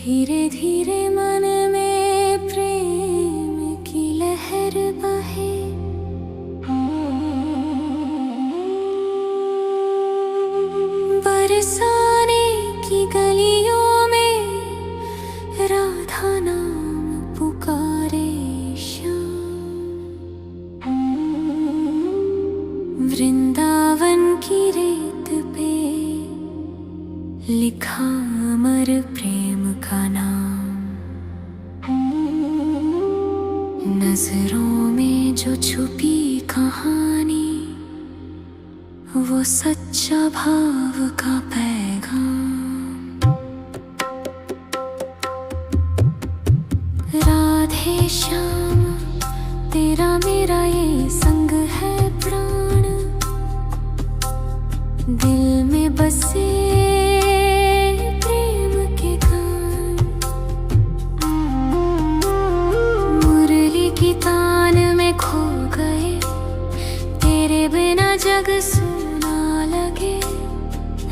धीरे धीरे मन में प्रेम की लहर बहे। बरसाने की गलियों में राधा नाम पुकारे श्याम। वृंदावन की रेत पे लिखा अमर प्रेम का नाम। नजरों में जो छुपी कहानी, वो सच्चा भाव का पैगाम। राधे श्याम तेरा मेरा ये संग है प्राण, दिल में बसे प्रेम के गान। मुरली की तान में खो गए, तेरे बिना जग सुना लगे।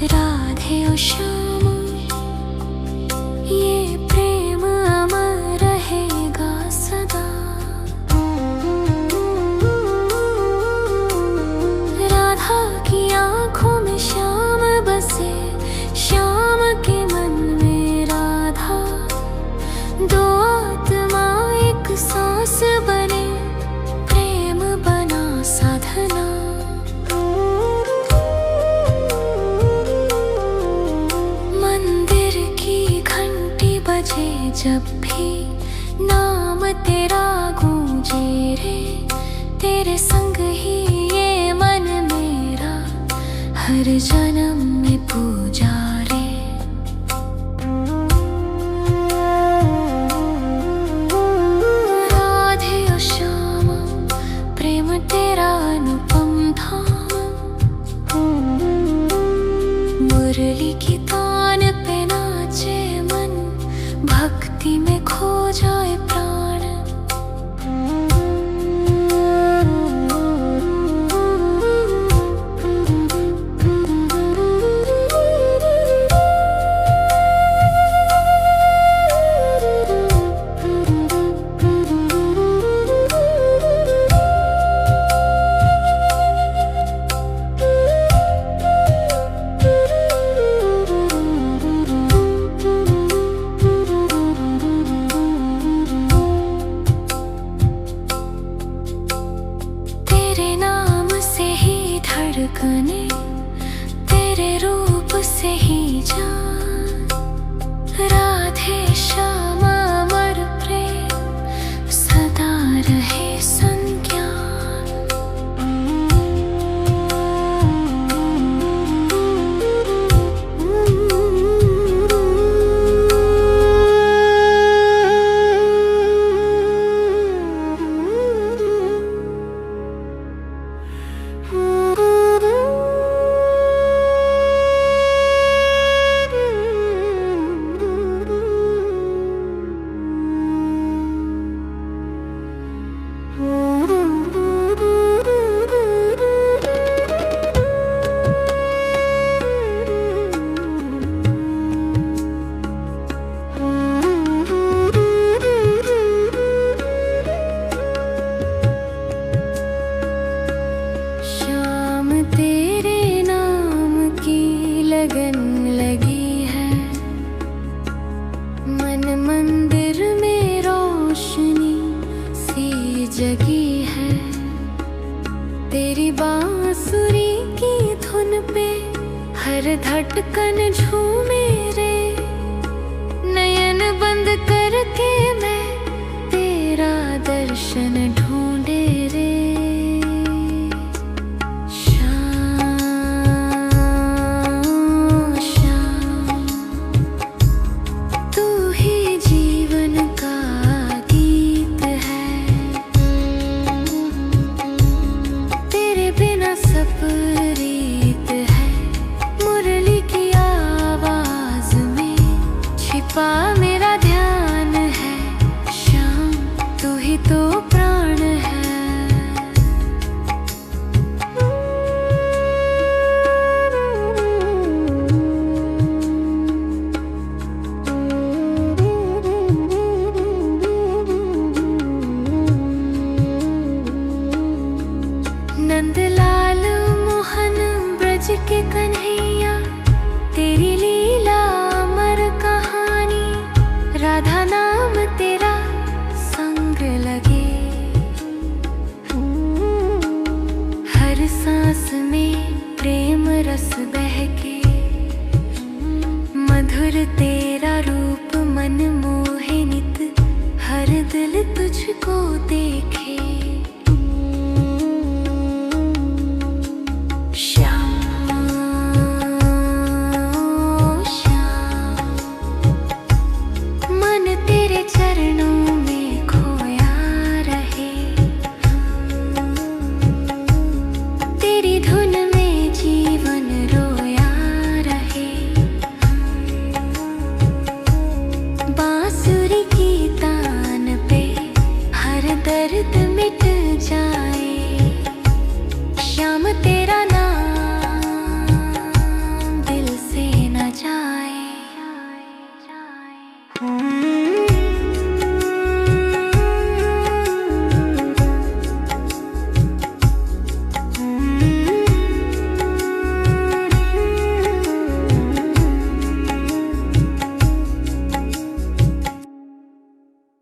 राधे और श्याम ये प्रेम अमर रहेगा सदा। राधा की आंखों में श्याम बसे, श्याम के मन में राधा। दो आत्मा एक सांस बने, प्रेम बना साधना। मंदिर की घंटी बजे जब भी, नाम तेरा गूंजे रे। तेरे संग ही ये मन मेरा हर जन्म में पूजा रे। राधे और श्याम प्रेम तेरा अनुपम धाम। मुरली की तान पे नाचे मन, भक्ति में खो जाए प्राण। तेरे नाम से ही धड़कने, तेरे रूप से ही जान। राधे श्याम अमर प्रेम सदा रहे संज्ञान। श्याम तेरे नाम की लगन लगी है, मन मंदिर में रोशनी सी जगी है। तेरी बांसुरी की धुन पे हर धड़कन झूमे रे। नयन बंद करके मैं तेरा दर्शन ढूंढे रे। रीत है मुरली की आवाज में, छिपा मेरा ध्यान है। श्याम तू ही तो प्राण के कन्हैया तेरी लीला अमर कहानी, राधा नाम तेरा संग लगे। हर सांस में प्रेम रस बहके, मधुर तेरा रूप मन मोहे नित, हर दिल तुझको देखे। श्याम श्याम मन तेरे चरणों में खोया रहे, तेरी धुन में जीवन रोया रहे। बांसुरी की तान पे हर दर्द मिट जाए, श्याम तेरा नाम दिल से न जाए।